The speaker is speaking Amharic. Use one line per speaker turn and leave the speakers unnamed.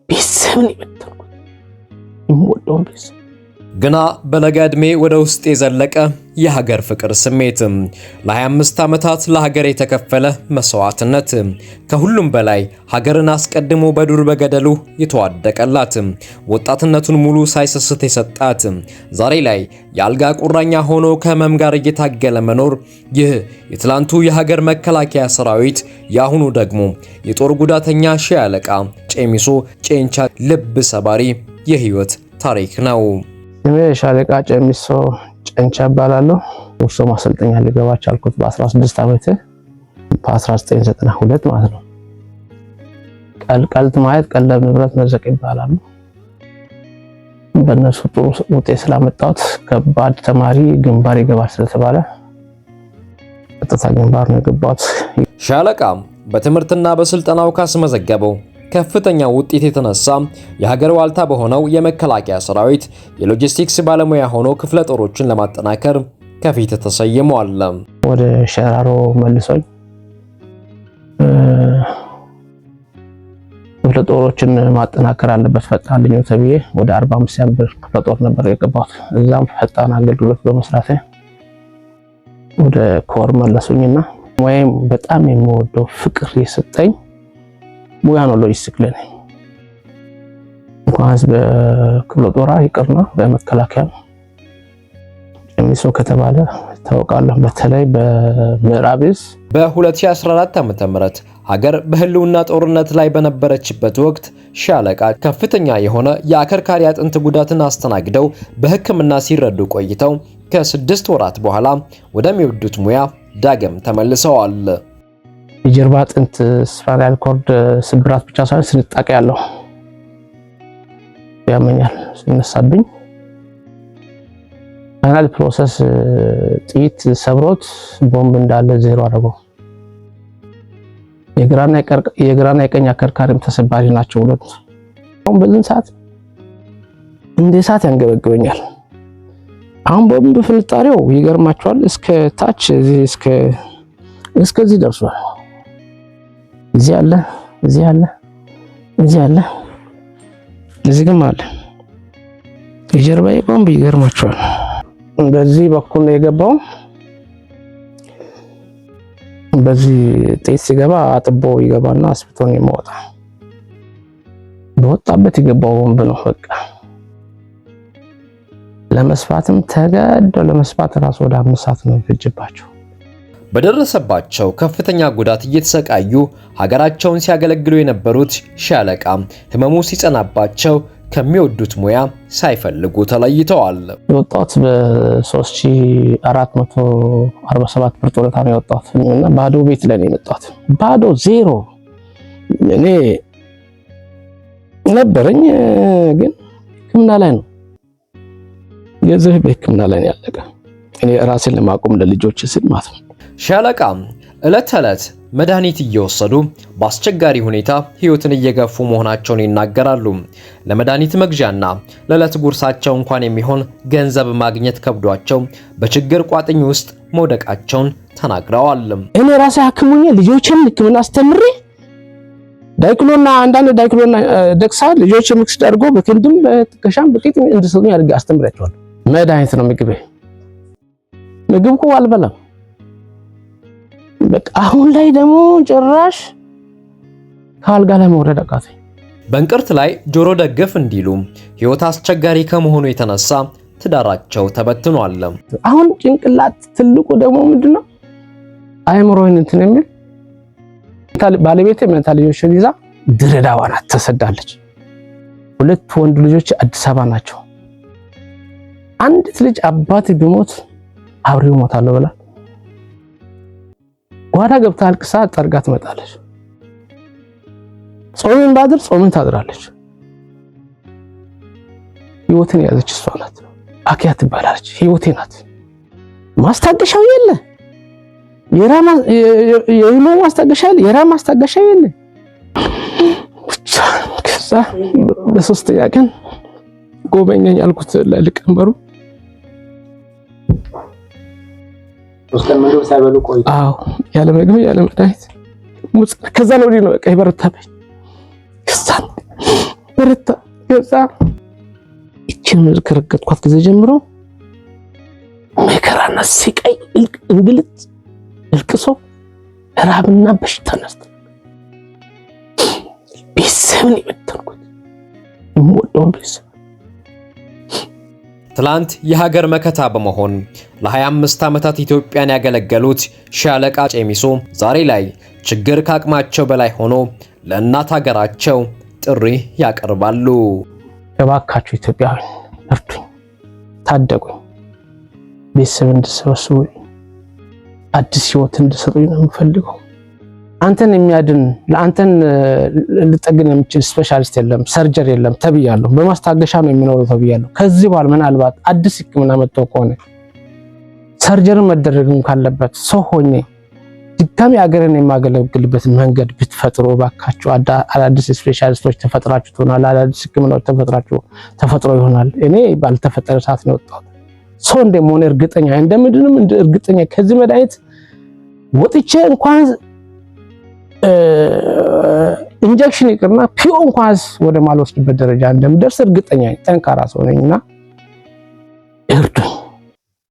ቤተሰብን የበተንኩት የምወደውን ቤተሰብ
ግና በለጋ ዕድሜ ወደ ውስጥ የዘለቀ የሀገር ፍቅር ስሜት ለ25 ዓመታት ለሀገር የተከፈለ መስዋዕትነት ከሁሉም በላይ ሀገርን አስቀድሞ በዱር በገደሉ የተዋደቀላት ወጣትነቱን ሙሉ ሳይሰስት የሰጣት ዛሬ ላይ የአልጋ ቁራኛ ሆኖ ከህመም ጋር እየታገለ መኖር ይህ የትላንቱ የሀገር መከላከያ ሰራዊት ያሁኑ ደግሞ የጦር ጉዳተኛ ሺህ አለቃ ጨሚሶ ጨንቻ ልብ ሰባሪ የህይወት ታሪክ ነው።
ስሜ ሻለቃ ጨሚሶ ጨንቻ እባላለሁ። ውርሶ ማሰልጠኛ ልገባ ቻልኩት በ16 ዓመቴ በ1992 ማለት ነው። ቀልቀልት ማለት ቀለብ ንብረት መዘቅ ይባላል። በእነሱ ጥሩ ውጤት ስላመጣሁት ከባድ ተማሪ ግንባር ይገባል ስለተባለ ቀጥታ ግንባር ነው የገባሁት።
ሻለቃ በትምህርትና በስልጠናው ካስመዘገበው ከፍተኛ ውጤት የተነሳ የሀገር ዋልታ በሆነው የመከላከያ ሰራዊት የሎጂስቲክስ ባለሙያ ሆኖ ክፍለ ጦሮችን ለማጠናከር ከፊት ተሰይሟል።
ወደ ሸራሮ መልሶኝ ክፍለ ጦሮችን ማጠናከር አለበት ፈጣን ልጅ ነው ተብዬ ወደ 45 ያምብር ክፍለ ጦር ነበር የገባሁት። እዛም ፈጣን አገልግሎት በመስራቴ ወደ ኮር መለሱኝና ወይም በጣም የምወደው ፍቅር የሰጠኝ ሙያ ነው ሎጂስቲክ ለኔ። እንኳንስ በክፍለ ጦር ይቅርና በመከላከያ ጨሚሶ ከተባለ ታውቃለህ። በተለይ በምዕራብ ዕዝ
በ2014 ዓ.ም ሀገር በህልውና ጦርነት ላይ በነበረችበት ወቅት ሻለቃ ከፍተኛ የሆነ የአከርካሪ አጥንት ጉዳትን አስተናግደው በሕክምና ሲረዱ ቆይተው ከ6 ወራት በኋላ ወደሚወዱት ሙያ ዳግም ተመልሰዋል።
የጀርባ አጥንት ስፓይናል ኮርድ ስብራት ብቻ ሳይሆን ስንጣቂ ያለው ያመኛል ሲነሳብኝ ፋይናል ፕሮሰስ ጥይት ሰብሮት ቦምብ እንዳለ ዜሮ አደረገው። የግራና የቀኝ አከርካሪም ተሰባሪ ናቸው ሁለት። አሁን በዚህ ሰዓት እንደ ሰዓት ያንገበግበኛል። አሁን ቦምብ ፍንጣሪው ይገርማቸዋል እስከ ታች እስከዚህ ደርሷል። እዚህ አለ እዚህ ግን አለ። የጀርባዬ ቦምብ ይገርማቸዋል። በዚህ በኩል ነው የገባው። በዚህ ጥይት ሲገባ አጥቦ ይገባና አስብቶን የሚወጣ በወጣበት የገባው ቦምብ ነው። በቃ ለመስፋትም ተገዶ ለመስፋት ራሱ ወደ 5 ሰዓት ነው ፈጅባቸው።
በደረሰባቸው ከፍተኛ ጉዳት እየተሰቃዩ ሀገራቸውን ሲያገለግሉ የነበሩት ሻለቃ ህመሙ ሲጸናባቸው ከሚወዱት ሙያ ሳይፈልጉ ተለይተዋል።
የወጣሁት በ3447 ብር ጡረታ ነው የወጣሁት እና ባዶ ቤት ላይ ነው የመጣሁት። ባዶ ዜሮ እኔ ነበረኝ ግን ህክምና ላይ ነው የዚህ በህክምና ላይ ነው ያለቀ። እኔ ራሴን ለማቆም ለልጆች ስል ማለት ነው።
ሻለቃ ዕለት ተዕለት መድኃኒት እየወሰዱ በአስቸጋሪ ሁኔታ ህይወትን እየገፉ መሆናቸውን ይናገራሉ። ለመድኃኒት መግዣና ለዕለት ጉርሳቸው እንኳን የሚሆን ገንዘብ ማግኘት ከብዷቸው በችግር ቋጥኝ ውስጥ መውደቃቸውን ተናግረዋል።
እኔ ራሴ ሐኪሙኝ ልጆችን ህክምና አስተምሬ ዳይክሎና አንዳንድ ዳይክሎና ደክሳ ልጆች ሚክስ አድርጎ በክንድም በትከሻም በቂጥ እንድሰሩ ያድርግ አስተምራቸዋል። መድኃኒት ነው ምግብ እኮ አልበላም። በቃ አሁን ላይ ደግሞ ጭራሽ ካልጋ ላይ መውረድ አቃተኝ።
በእንቅርት ላይ ጆሮ ደግፍ እንዲሉ ህይወት አስቸጋሪ ከመሆኑ የተነሳ ትዳራቸው ተበትኗል።
አሁን ጭንቅላት ትልቁ ደግሞ ምንድነው አይምሮን እንትን የሚል ባለቤቴ መንታ ልጆችን ይዛ ድሬዳዋ ናት ተሰዳለች። 2 ወንድ ልጆች አዲስ አበባ ናቸው። አንዲት ልጅ አባት ቢሞት አብሬው ሞታለሁ ብላ ጓዳ ገብታ አልቅሳ ጠርጋ ትመጣለች። ጾምን ባድር ጾምን ታድራለች። ህይወትን ያዘች እሷ ናት። አኪያ ትባላለች። ህይወቴ ናት። ማስታገሻው የለ የህመሙ ማስታገሻ የለ የራም ማስታገሻ የለ። ከዛ በሶስተኛ ቀን ጎበኘኝ አልኩት ለሊቀመንበሩ።
ወስከን ምግብ ሳይበሉ ቆይ
አዎ ያለ ምግብ ያለ መድኃኒት ከዛ ነው ነው በቃ ይበረታብኝ። ከዛ በረታ። ከዛ እቺን ከረገጥኳት ጊዜ ጀምሮ መከራና ስቃይ እንግልት እልቅሶ ራብና በሽታ ነስተ ቤተሰብን የበተንኩት የምወደውን ቤተሰብ
ትላንት የሀገር መከታ በመሆን ለ25 ዓመታት ኢትዮጵያን ያገለገሉት ሻለቃ ጨሚሶ ዛሬ ላይ ችግር ካቅማቸው በላይ ሆኖ ለእናት ሀገራቸው ጥሪ ያቀርባሉ።
እባካችሁ ኢትዮጵያውያን እርዱኝ፣ ታደጉኝ፣ ቤተሰብ እንድሰበስቡ አዲስ ህይወት እንድሰጡኝ ነው የምፈልገው። አንተን የሚያድን ለአንተን ልጠግን የሚችል ስፔሻሊስት የለም፣ ሰርጀሪ የለም ተብያለሁ። በማስታገሻ ነው የሚኖረው ተብያለሁ። ከዚህ በኋላ ምናልባት አዲስ ህክምና መጥቶ ከሆነ ሰርጀሪ መደረግም ካለበት ሰው ሆኜ ድጋሚ አገርን የማገለግልበት መንገድ ብትፈጥሩ እባካችሁ። አዳዲስ ስፔሻሊስቶች ተፈጥራችሁ ትሆናል፣ አዳዲስ ህክምናዎች ተፈጥሮ ይሆናል። እኔ ባልተፈጠረ ሰዓት ነው ወጣው ሰው እንደሆነ እርግጠኛ እንደምድንም እርግጠኛ ከዚህ መድኃኒት ወጥቼ እንኳን ኢንጀክሽን ይቅርና ፒኦ እንኳን ወደ ማልወስድበት ደረጃ እንደምደርስ እርግጠኛ ጠንካራ ሰው ነኝና እርዱኝ።